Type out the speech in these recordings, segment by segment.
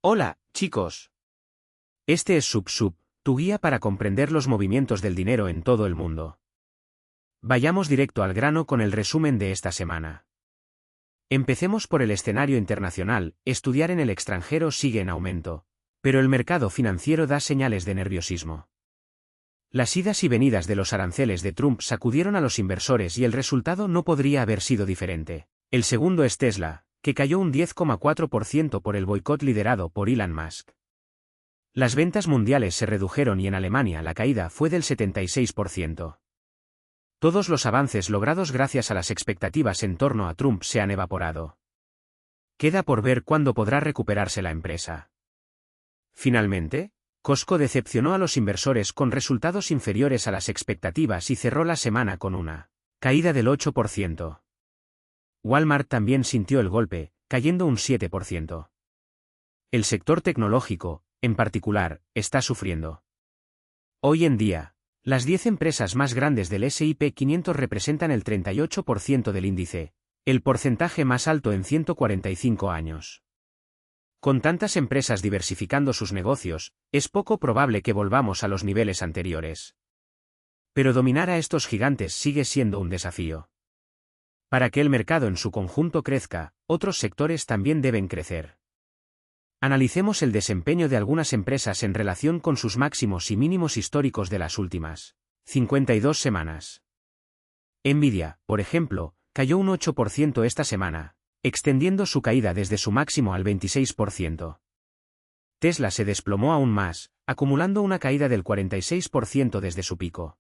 Hola, chicos. Este es SubSub, tu guía para comprender los movimientos del dinero en todo el mundo. Vayamos directo al grano con el resumen de esta semana. Empecemos por el escenario internacional. Estudiar en el extranjero sigue en aumento, pero el mercado financiero da señales de nerviosismo. Las idas y venidas de los aranceles de Trump sacudieron a los inversores y el resultado no podría haber sido diferente. El segundo es Tesla, que cayó un 10,4% por el boicot liderado por Elon Musk. Las ventas mundiales se redujeron y en Alemania la caída fue del 76%. Todos los avances logrados gracias a las expectativas en torno a Trump se han evaporado. Queda por ver cuándo podrá recuperarse la empresa. Finalmente, Costco decepcionó a los inversores con resultados inferiores a las expectativas y cerró la semana con una caída del 8%. Walmart también sintió el golpe, cayendo un 7%. El sector tecnológico, en particular, está sufriendo. Hoy en día, las 10 empresas más grandes del S&P 500 representan el 38% del índice, el porcentaje más alto en 145 años. Con tantas empresas diversificando sus negocios, es poco probable que volvamos a los niveles anteriores. Pero dominar a estos gigantes sigue siendo un desafío. Para que el mercado en su conjunto crezca, otros sectores también deben crecer. Analicemos el desempeño de algunas empresas en relación con sus máximos y mínimos históricos de las últimas 52 semanas. Nvidia, por ejemplo, cayó un 8% esta semana, extendiendo su caída desde su máximo al 26%. Tesla se desplomó aún más, acumulando una caída del 46% desde su pico.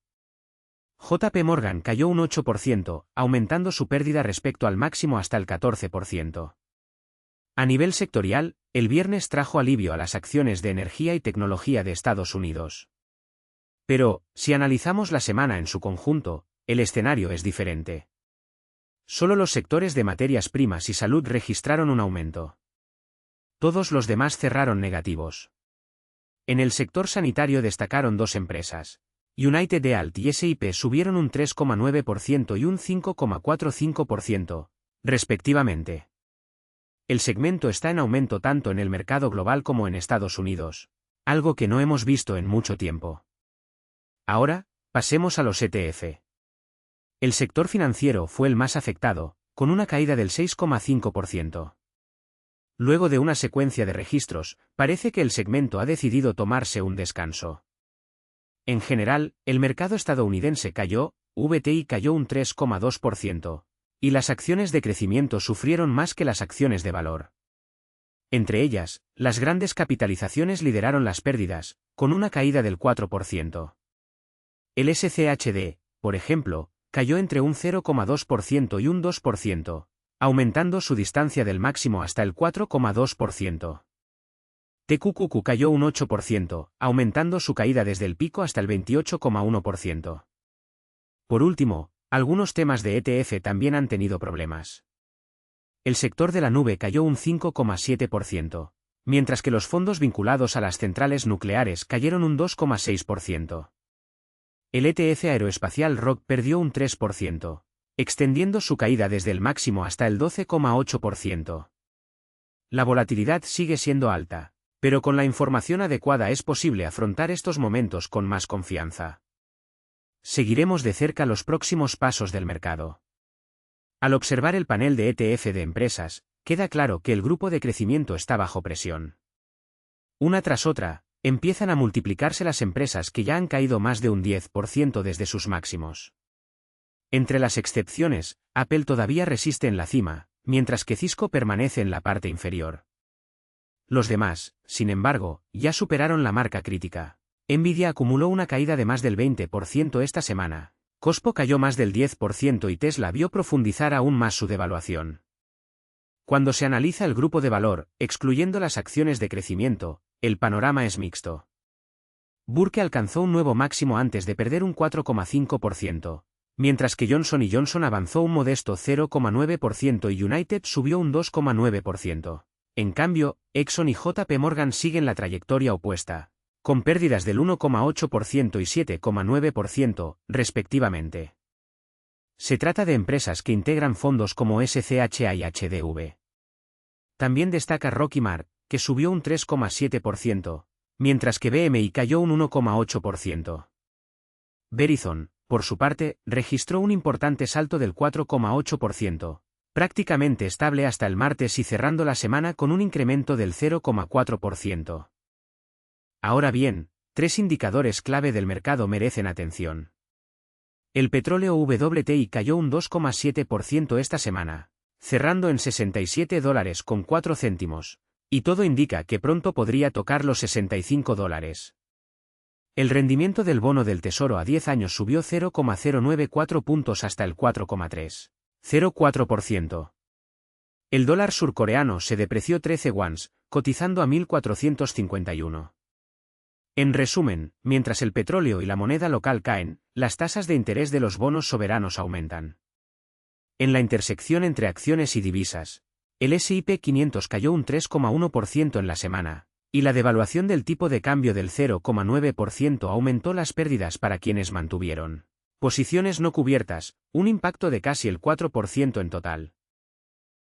JP Morgan cayó un 8%, aumentando su pérdida respecto al máximo hasta el 14%. A nivel sectorial, el viernes trajo alivio a las acciones de energía y tecnología de Estados Unidos. Pero, si analizamos la semana en su conjunto, el escenario es diferente. Solo los sectores de materias primas y salud registraron un aumento. Todos los demás cerraron negativos. En el sector sanitario destacaron dos empresas. United Health y S&P subieron un 3,9% y un 5,45%, respectivamente. El segmento está en aumento tanto en el mercado global como en Estados Unidos, algo que no hemos visto en mucho tiempo. Ahora, pasemos a los ETF. El sector financiero fue el más afectado, con una caída del 6,5%. Luego de una secuencia de registros, parece que el segmento ha decidido tomarse un descanso. En general, el mercado estadounidense cayó, VTI cayó un 3,2%, y las acciones de crecimiento sufrieron más que las acciones de valor. Entre ellas, las grandes capitalizaciones lideraron las pérdidas, con una caída del 4%. El SCHD, por ejemplo, cayó entre un 0,2% y un 2%, aumentando su distancia del máximo hasta el 4,2%. TQQQ cayó un 8%, aumentando su caída desde el pico hasta el 28,1%. Por último, algunos temas de ETF también han tenido problemas. El sector de la nube cayó un 5,7%, mientras que los fondos vinculados a las centrales nucleares cayeron un 2,6%. El ETF aeroespacial ROC perdió un 3%, extendiendo su caída desde el máximo hasta el 12,8%. La volatilidad sigue siendo alta, pero con la información adecuada es posible afrontar estos momentos con más confianza. Seguiremos de cerca los próximos pasos del mercado. Al observar el panel de ETF de empresas, queda claro que el grupo de crecimiento está bajo presión. Una tras otra, empiezan a multiplicarse las empresas que ya han caído más de un 10% desde sus máximos. Entre las excepciones, Apple todavía resiste en la cima, mientras que Cisco permanece en la parte inferior. Los demás, sin embargo, ya superaron la marca crítica. Nvidia acumuló una caída de más del 20% esta semana, Costco cayó más del 10% y Tesla vio profundizar aún más su devaluación. Cuando se analiza el grupo de valor, excluyendo las acciones de crecimiento, el panorama es mixto. Burke alcanzó un nuevo máximo antes de perder un 4,5%, mientras que Johnson & Johnson avanzó un modesto 0,9% y United subió un 2,9%. En cambio, Exxon y JP Morgan siguen la trayectoria opuesta, con pérdidas del 1,8% y 7,9%, respectivamente. Se trata de empresas que integran fondos como SCHA y HDV. También destaca Rocky Mart, que subió un 3,7%, mientras que BMI cayó un 1,8%. Verizon, por su parte, registró un importante salto del 4,8%, prácticamente estable hasta el martes y cerrando la semana con un incremento del 0,4%. Ahora bien, tres indicadores clave del mercado merecen atención. El petróleo WTI cayó un 2,7% esta semana, cerrando en $67,04, y todo indica que pronto podría tocar los $65. El rendimiento del bono del Tesoro a 10 años subió 0,094 puntos hasta el 4,304%. El dólar surcoreano se depreció 13 wons, cotizando a 1.451. En resumen, mientras el petróleo y la moneda local caen, las tasas de interés de los bonos soberanos aumentan. En la intersección entre acciones y divisas, el S&P 500 cayó un 3,1% en la semana, y la devaluación del tipo de cambio del 0,9% aumentó las pérdidas para quienes mantuvieron posiciones no cubiertas, un impacto de casi el 4% en total.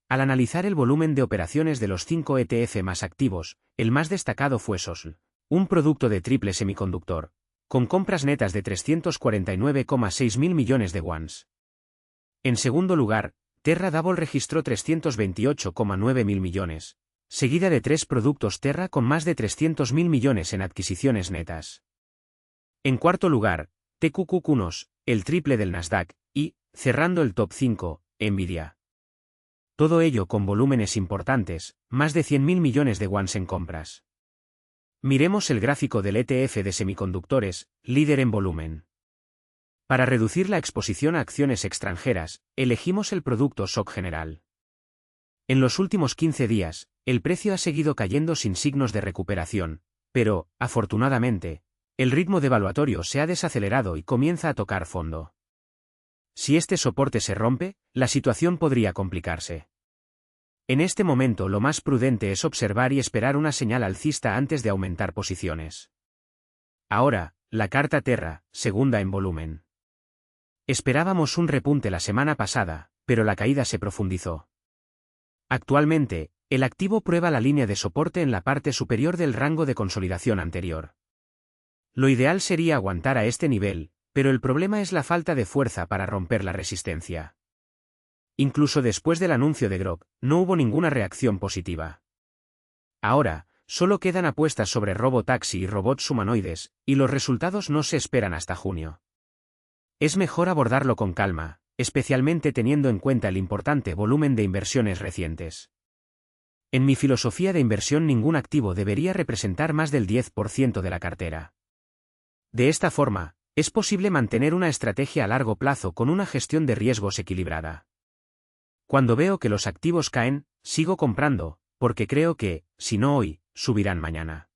Al analizar el volumen de operaciones de los 5 ETF más activos, el más destacado fue SOSL, un producto de triple semiconductor, con compras netas de 349,6 mil millones de wons. En segundo lugar, Terra Double registró 328,9 mil millones, seguida de tres productos Terra con más de 300 mil millones en adquisiciones netas. En cuarto lugar, TQQQnos, el triple del Nasdaq, y, cerrando el top 5, Nvidia. Todo ello con volúmenes importantes, más de 100 mil millones de wons en compras. Miremos el gráfico del ETF de semiconductores, líder en volumen. Para reducir la exposición a acciones extranjeras, elegimos el producto SOC General. En los últimos 15 días, el precio ha seguido cayendo sin signos de recuperación, pero, afortunadamente, el ritmo devaluatorio se ha desacelerado y comienza a tocar fondo. Si este soporte se rompe, la situación podría complicarse. En este momento lo más prudente es observar y esperar una señal alcista antes de aumentar posiciones. Ahora, la carta Terra, segunda en volumen. Esperábamos un repunte la semana pasada, pero la caída se profundizó. Actualmente, el activo prueba la línea de soporte en la parte superior del rango de consolidación anterior. Lo ideal sería aguantar a este nivel, pero el problema es la falta de fuerza para romper la resistencia. Incluso después del anuncio de Grok, no hubo ninguna reacción positiva. Ahora, solo quedan apuestas sobre robotaxi y robots humanoides, y los resultados no se esperan hasta junio. Es mejor abordarlo con calma, especialmente teniendo en cuenta el importante volumen de inversiones recientes. En mi filosofía de inversión ningún activo debería representar más del 10% de la cartera. De esta forma, es posible mantener una estrategia a largo plazo con una gestión de riesgos equilibrada. Cuando veo que los activos caen, sigo comprando, porque creo que, si no hoy, subirán mañana.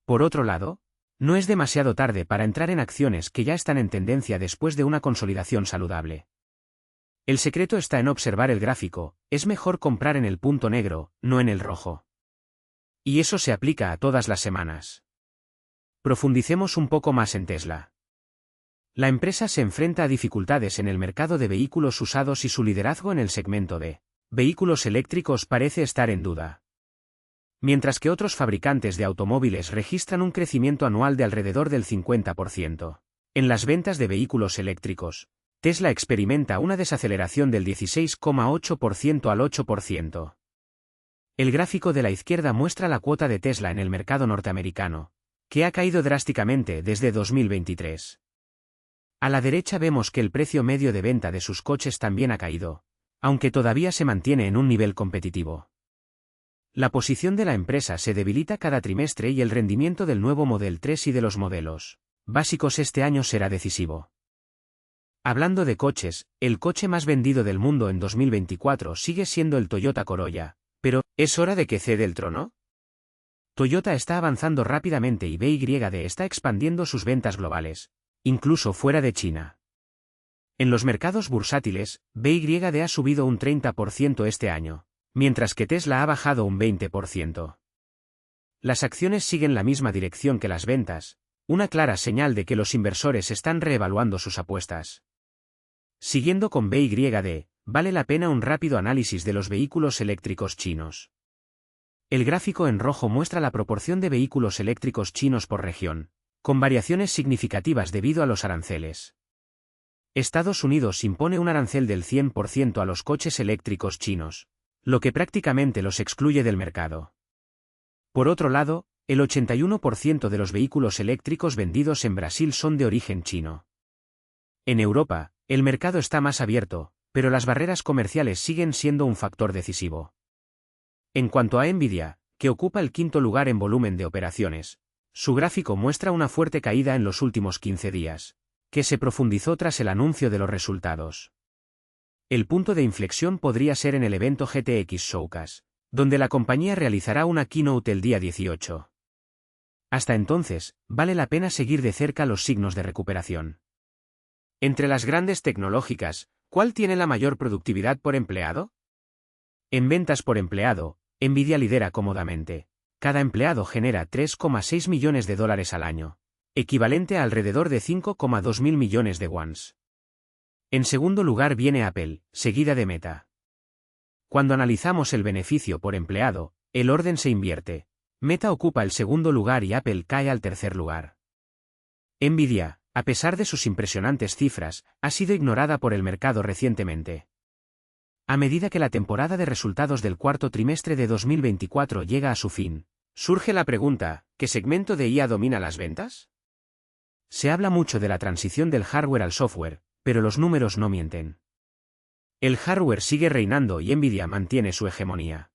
Por otro lado, no es demasiado tarde para entrar en acciones que ya están en tendencia después de una consolidación saludable. El secreto está en observar el gráfico, es mejor comprar en el punto negro, no en el rojo. Y eso se aplica a todas las semanas. Profundicemos un poco más en Tesla. La empresa se enfrenta a dificultades en el mercado de vehículos usados y su liderazgo en el segmento de vehículos eléctricos parece estar en duda. Mientras que otros fabricantes de automóviles registran un crecimiento anual de alrededor del 50%. En las ventas de vehículos eléctricos, Tesla experimenta una desaceleración del 16,8% al 8%. El gráfico de la izquierda muestra la cuota de Tesla en el mercado norteamericano, que ha caído drásticamente desde 2023. A la derecha vemos que el precio medio de venta de sus coches también ha caído, aunque todavía se mantiene en un nivel competitivo. La posición de la empresa se debilita cada trimestre y el rendimiento del nuevo Model 3 y de los modelos básicos este año será decisivo. Hablando de coches, el coche más vendido del mundo en 2024 sigue siendo el Toyota Corolla, pero ¿es hora de que ceda el trono? Toyota está avanzando rápidamente y BYD está expandiendo sus ventas globales, incluso fuera de China. En los mercados bursátiles, BYD ha subido un 30% este año, mientras que Tesla ha bajado un 20%. Las acciones siguen la misma dirección que las ventas, una clara señal de que los inversores están reevaluando sus apuestas. Siguiendo con BYD, vale la pena un rápido análisis de los vehículos eléctricos chinos. El gráfico en rojo muestra la proporción de vehículos eléctricos chinos por región, con variaciones significativas debido a los aranceles. Estados Unidos impone un arancel del 100% a los coches eléctricos chinos, lo que prácticamente los excluye del mercado. Por otro lado, el 81% de los vehículos eléctricos vendidos en Brasil son de origen chino. En Europa, el mercado está más abierto, pero las barreras comerciales siguen siendo un factor decisivo. En cuanto a Nvidia, que ocupa el quinto lugar en volumen de operaciones, su gráfico muestra una fuerte caída en los últimos 15 días, que se profundizó tras el anuncio de los resultados. El punto de inflexión podría ser en el evento GTX Showcase, donde la compañía realizará una keynote el día 18. Hasta entonces, vale la pena seguir de cerca los signos de recuperación. Entre las grandes tecnológicas, ¿cuál tiene la mayor productividad por empleado? En ventas por empleado, Nvidia lidera cómodamente. Cada empleado genera $3,6 millones al año, equivalente a alrededor de 5,2 mil millones de yuans. En segundo lugar viene Apple, seguida de Meta. Cuando analizamos el beneficio por empleado, el orden se invierte. Meta ocupa el segundo lugar y Apple cae al tercer lugar. Nvidia, a pesar de sus impresionantes cifras, ha sido ignorada por el mercado recientemente. A medida que la temporada de resultados del cuarto trimestre de 2024 llega a su fin, surge la pregunta, ¿qué segmento de IA domina las ventas? Se habla mucho de la transición del hardware al software, pero los números no mienten. El hardware sigue reinando y Nvidia mantiene su hegemonía.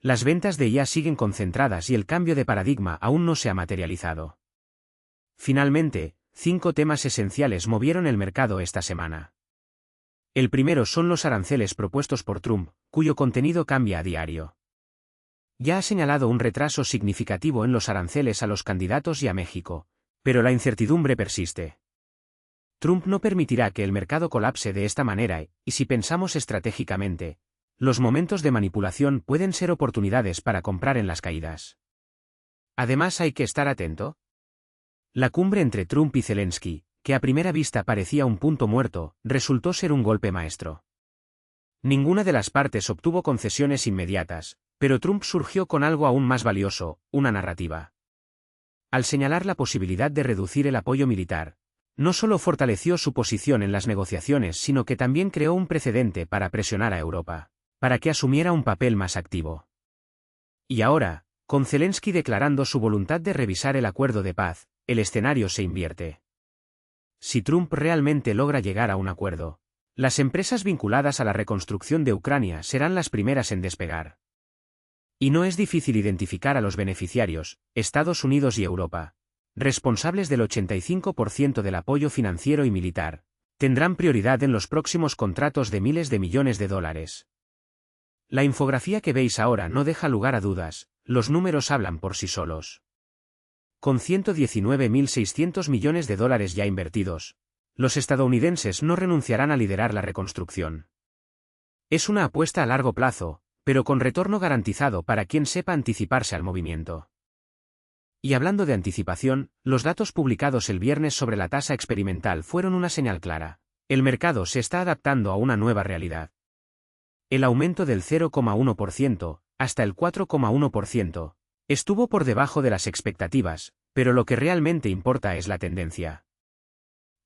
Las ventas de IA siguen concentradas y el cambio de paradigma aún no se ha materializado. Finalmente, 5 temas esenciales movieron el mercado esta semana. El primero son los aranceles propuestos por Trump, cuyo contenido cambia a diario. Ya ha señalado un retraso significativo en los aranceles a los candidatos y a México, pero la incertidumbre persiste. Trump no permitirá que el mercado colapse de esta manera y si pensamos estratégicamente, los momentos de manipulación pueden ser oportunidades para comprar en las caídas. Además hay que estar atento. La cumbre entre Trump y Zelensky, que a primera vista parecía un punto muerto, resultó ser un golpe maestro. Ninguna de las partes obtuvo concesiones inmediatas, pero Trump surgió con algo aún más valioso, una narrativa. Al señalar la posibilidad de reducir el apoyo militar, no solo fortaleció su posición en las negociaciones sino que también creó un precedente para presionar a Europa, para que asumiera un papel más activo. Y ahora, con Zelensky declarando su voluntad de revisar el acuerdo de paz, el escenario se invierte. Si Trump realmente logra llegar a un acuerdo, las empresas vinculadas a la reconstrucción de Ucrania serán las primeras en despegar. Y no es difícil identificar a los beneficiarios, Estados Unidos y Europa, responsables del 85% del apoyo financiero y militar, tendrán prioridad en los próximos contratos de miles de millones de dólares. La infografía que veis ahora no deja lugar a dudas, los números hablan por sí solos. Con 119.600 millones de dólares ya invertidos, los estadounidenses no renunciarán a liderar la reconstrucción. Es una apuesta a largo plazo, pero con retorno garantizado para quien sepa anticiparse al movimiento. Y hablando de anticipación, los datos publicados el viernes sobre la tasa experimental fueron una señal clara. El mercado se está adaptando a una nueva realidad. El aumento del 0,1%, hasta el 4,1%, estuvo por debajo de las expectativas, pero lo que realmente importa es la tendencia.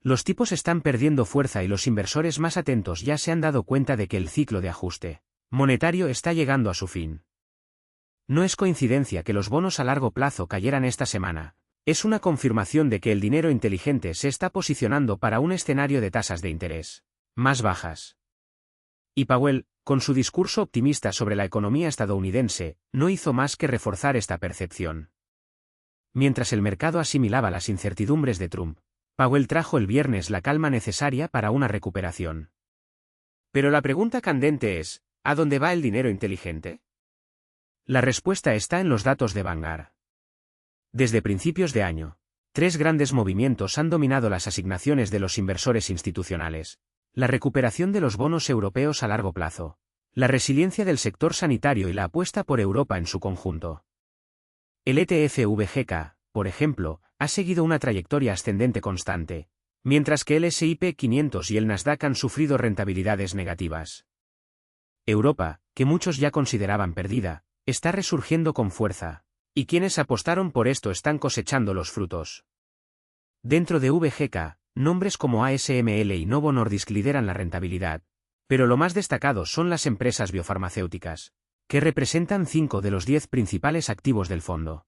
Los tipos están perdiendo fuerza y los inversores más atentos ya se han dado cuenta de que el ciclo de ajuste monetario está llegando a su fin. No es coincidencia que los bonos a largo plazo cayeran esta semana, es una confirmación de que el dinero inteligente se está posicionando para un escenario de tasas de interés más bajas. Y Powell, con su discurso optimista sobre la economía estadounidense, no hizo más que reforzar esta percepción. Mientras el mercado asimilaba las incertidumbres de Trump, Powell trajo el viernes la calma necesaria para una recuperación. Pero la pregunta candente es, ¿a dónde va el dinero inteligente? La respuesta está en los datos de Vanguard. Desde principios de año, 3 grandes movimientos han dominado las asignaciones de los inversores institucionales: la recuperación de los bonos europeos a largo plazo, la resiliencia del sector sanitario y la apuesta por Europa en su conjunto. El ETF VGK, por ejemplo, ha seguido una trayectoria ascendente constante, mientras que el S&P 500 y el Nasdaq han sufrido rentabilidades negativas. Europa, que muchos ya consideraban perdida, está resurgiendo con fuerza, y quienes apostaron por esto están cosechando los frutos. Dentro de VGK, nombres como ASML y Novo Nordisk lideran la rentabilidad, pero lo más destacado son las empresas biofarmacéuticas, que representan 5 de los 10 principales activos del fondo.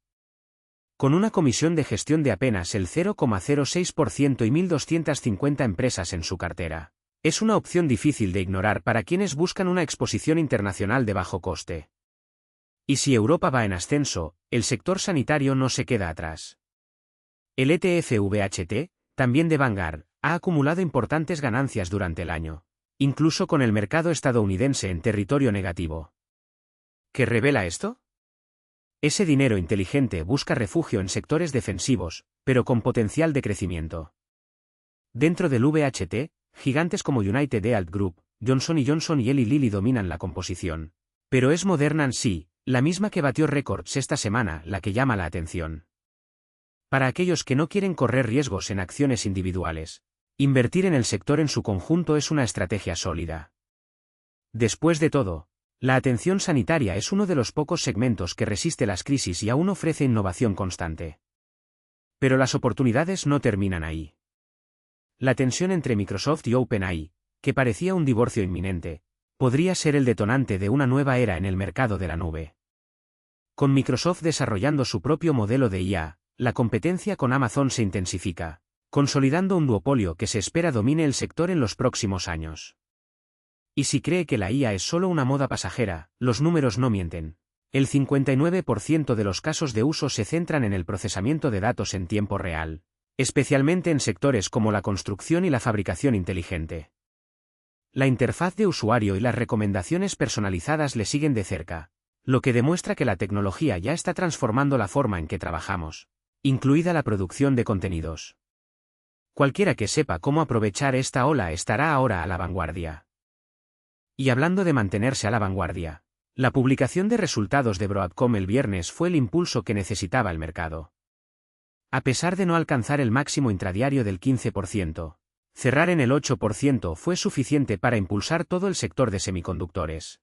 Con una comisión de gestión de apenas el 0,06% y 1.250 empresas en su cartera, es una opción difícil de ignorar para quienes buscan una exposición internacional de bajo coste. Y si Europa va en ascenso, el sector sanitario no se queda atrás. El ETF VHT, también de Vanguard, ha acumulado importantes ganancias durante el año, incluso con el mercado estadounidense en territorio negativo. ¿Qué revela esto? Ese dinero inteligente busca refugio en sectores defensivos, pero con potencial de crecimiento. Dentro del VHT, gigantes como United Health Group, Johnson & Johnson y Eli Lilly dominan la composición. Pero es Moderna sí, la misma que batió récords esta semana, la que llama la atención. Para aquellos que no quieren correr riesgos en acciones individuales, invertir en el sector en su conjunto es una estrategia sólida. Después de todo, la atención sanitaria es uno de los pocos segmentos que resiste las crisis y aún ofrece innovación constante. Pero las oportunidades no terminan ahí. La tensión entre Microsoft y OpenAI, que parecía un divorcio inminente, podría ser el detonante de una nueva era en el mercado de la nube. Con Microsoft desarrollando su propio modelo de IA, la competencia con Amazon se intensifica, consolidando un duopolio que se espera domine el sector en los próximos años. Y si cree que la IA es solo una moda pasajera, los números no mienten. El 59% de los casos de uso se centran en el procesamiento de datos en tiempo real, especialmente en sectores como la construcción y la fabricación inteligente. La interfaz de usuario y las recomendaciones personalizadas le siguen de cerca, lo que demuestra que la tecnología ya está transformando la forma en que trabajamos, incluida la producción de contenidos. Cualquiera que sepa cómo aprovechar esta ola estará ahora a la vanguardia. Y hablando de mantenerse a la vanguardia, la publicación de resultados de Broadcom el viernes fue el impulso que necesitaba el mercado. A pesar de no alcanzar el máximo intradiario del 15%, cerrar en el 8% fue suficiente para impulsar todo el sector de semiconductores.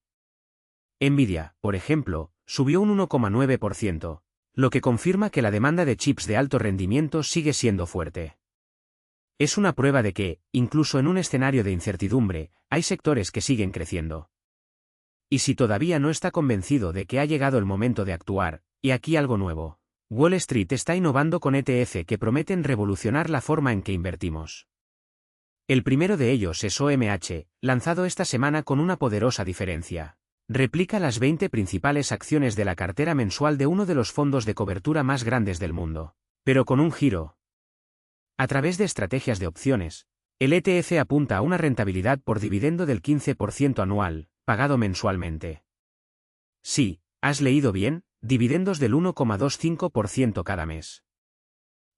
Nvidia, por ejemplo, subió un 1,9%, lo que confirma que la demanda de chips de alto rendimiento sigue siendo fuerte. Es una prueba de que, incluso en un escenario de incertidumbre, hay sectores que siguen creciendo. Y si todavía no está convencido de que ha llegado el momento de actuar, y aquí algo nuevo, Wall Street está innovando con ETF que prometen revolucionar la forma en que invertimos. El primero de ellos es OMH, lanzado esta semana con una poderosa diferencia. Replica las 20 principales acciones de la cartera mensual de uno de los fondos de cobertura más grandes del mundo, pero con un giro. A través de estrategias de opciones, el ETF apunta a una rentabilidad por dividendo del 15% anual, pagado mensualmente. Sí, has leído bien, dividendos del 1,25% cada mes.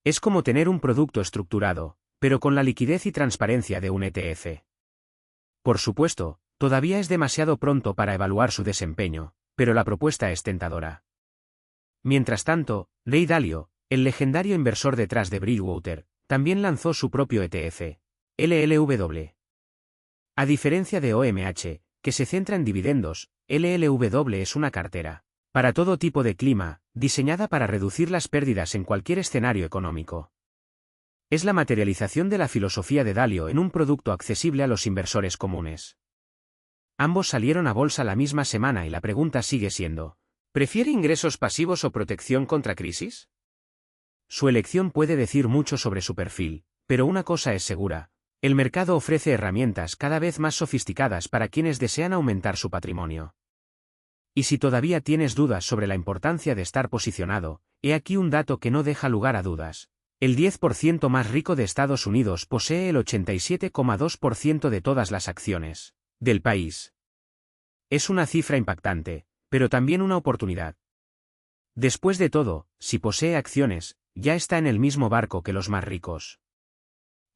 Es como tener un producto estructurado, pero con la liquidez y transparencia de un ETF. Por supuesto, todavía es demasiado pronto para evaluar su desempeño, pero la propuesta es tentadora. Mientras tanto, Ray Dalio, el legendario inversor detrás de Bridgewater, también lanzó su propio ETF, LLW. A diferencia de OMH, que se centra en dividendos, LLW es una cartera, para todo tipo de clima, diseñada para reducir las pérdidas en cualquier escenario económico. Es la materialización de la filosofía de Dalio en un producto accesible a los inversores comunes. Ambos salieron a bolsa la misma semana y la pregunta sigue siendo, ¿prefiere ingresos pasivos o protección contra crisis? Su elección puede decir mucho sobre su perfil, pero una cosa es segura, el mercado ofrece herramientas cada vez más sofisticadas para quienes desean aumentar su patrimonio. Y si todavía tienes dudas sobre la importancia de estar posicionado, he aquí un dato que no deja lugar a dudas. El 10% más rico de Estados Unidos posee el 87,2% de todas las acciones del país. Es una cifra impactante, pero también una oportunidad. Después de todo, si posee acciones, ya está en el mismo barco que los más ricos.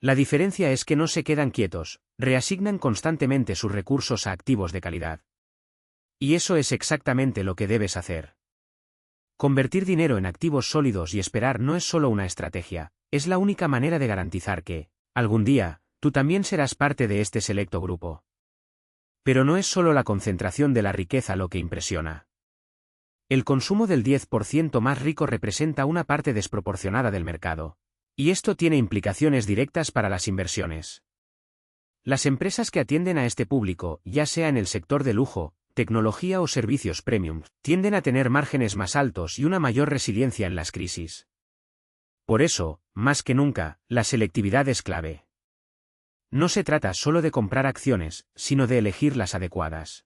La diferencia es que no se quedan quietos, reasignan constantemente sus recursos a activos de calidad. Y eso es exactamente lo que debes hacer. Convertir dinero en activos sólidos y esperar no es solo una estrategia, es la única manera de garantizar que, algún día, tú también serás parte de este selecto grupo. Pero no es solo la concentración de la riqueza lo que impresiona. El consumo del 10% más rico representa una parte desproporcionada del mercado. Y esto tiene implicaciones directas para las inversiones. Las empresas que atienden a este público, ya sea en el sector de lujo, tecnología o servicios premium, tienden a tener márgenes más altos y una mayor resiliencia en las crisis. Por eso, más que nunca, la selectividad es clave. No se trata solo de comprar acciones, sino de elegir las adecuadas.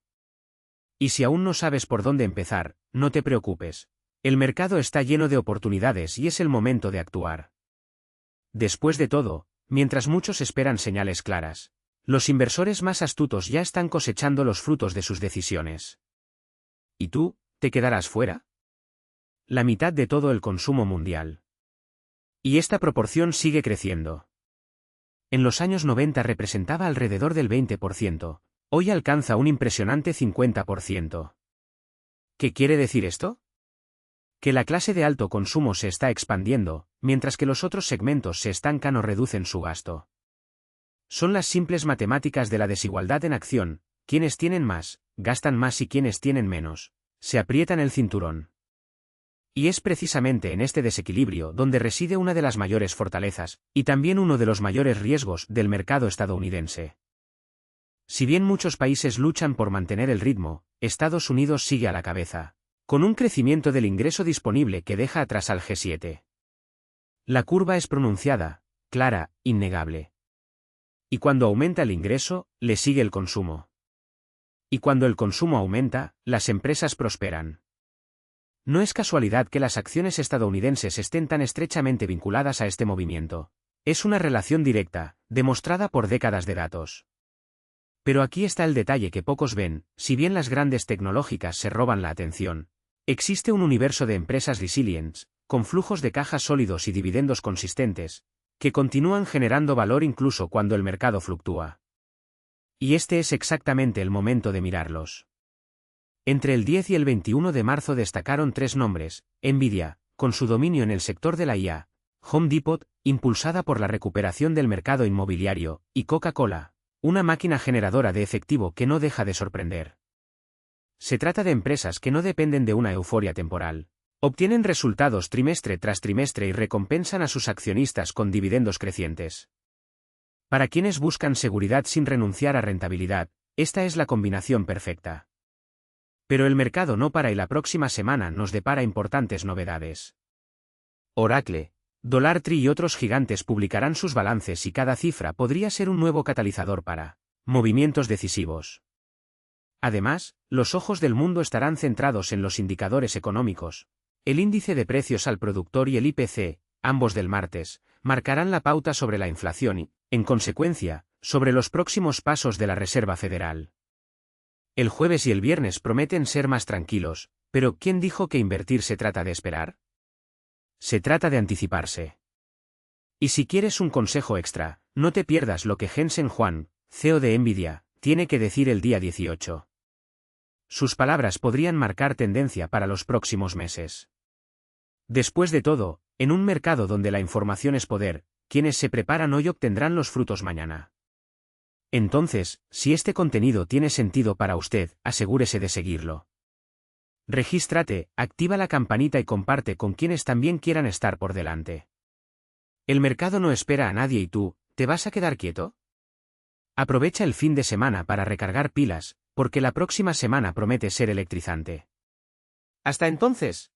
Y si aún no sabes por dónde empezar, no te preocupes. El mercado está lleno de oportunidades y es el momento de actuar. Después de todo, mientras muchos esperan señales claras, los inversores más astutos ya están cosechando los frutos de sus decisiones. ¿Y tú, te quedarás fuera? La mitad de todo el consumo mundial. Y esta proporción sigue creciendo. En los años 90 representaba alrededor del 20%, hoy alcanza un impresionante 50%. ¿Qué quiere decir esto? Que la clase de alto consumo se está expandiendo, mientras que los otros segmentos se estancan o reducen su gasto. Son las simples matemáticas de la desigualdad en acción: quienes tienen más, gastan más y quienes tienen menos, se aprietan el cinturón. Y es precisamente en este desequilibrio donde reside una de las mayores fortalezas, y también uno de los mayores riesgos del mercado estadounidense. Si bien muchos países luchan por mantener el ritmo, Estados Unidos sigue a la cabeza, con un crecimiento del ingreso disponible que deja atrás al G7. La curva es pronunciada, clara, innegable. Y cuando aumenta el ingreso, le sigue el consumo. Y cuando el consumo aumenta, las empresas prosperan. No es casualidad que las acciones estadounidenses estén tan estrechamente vinculadas a este movimiento. Es una relación directa, demostrada por décadas de datos. Pero aquí está el detalle que pocos ven: si bien las grandes tecnológicas se roban la atención, existe un universo de empresas resilientes, con flujos de caja sólidos y dividendos consistentes, que continúan generando valor incluso cuando el mercado fluctúa. Y este es exactamente el momento de mirarlos. Entre el 10 y el 21 de marzo destacaron tres nombres: Nvidia, con su dominio en el sector de la IA; Home Depot, impulsada por la recuperación del mercado inmobiliario; y Coca-Cola, una máquina generadora de efectivo que no deja de sorprender. Se trata de empresas que no dependen de una euforia temporal. Obtienen resultados trimestre tras trimestre y recompensan a sus accionistas con dividendos crecientes. Para quienes buscan seguridad sin renunciar a rentabilidad, esta es la combinación perfecta. Pero el mercado no para y la próxima semana nos depara importantes novedades. Oracle, Dollar Tree y otros gigantes publicarán sus balances y cada cifra podría ser un nuevo catalizador para movimientos decisivos. Además, los ojos del mundo estarán centrados en los indicadores económicos. El índice de precios al productor y el IPC, ambos del martes, marcarán la pauta sobre la inflación y, en consecuencia, sobre los próximos pasos de la Reserva Federal. El jueves y el viernes prometen ser más tranquilos, pero ¿quién dijo que invertir se trata de esperar? Se trata de anticiparse. Y si quieres un consejo extra, no te pierdas lo que Jensen Huang, CEO de Nvidia, tiene que decir el día 18. Sus palabras podrían marcar tendencia para los próximos meses. Después de todo, en un mercado donde la información es poder, quienes se preparan hoy obtendrán los frutos mañana. Entonces, si este contenido tiene sentido para usted, asegúrese de seguirlo. Regístrate, activa la campanita y comparte con quienes también quieran estar por delante. El mercado no espera a nadie y tú, ¿te vas a quedar quieto? Aprovecha el fin de semana para recargar pilas, porque la próxima semana promete ser electrizante. Hasta entonces.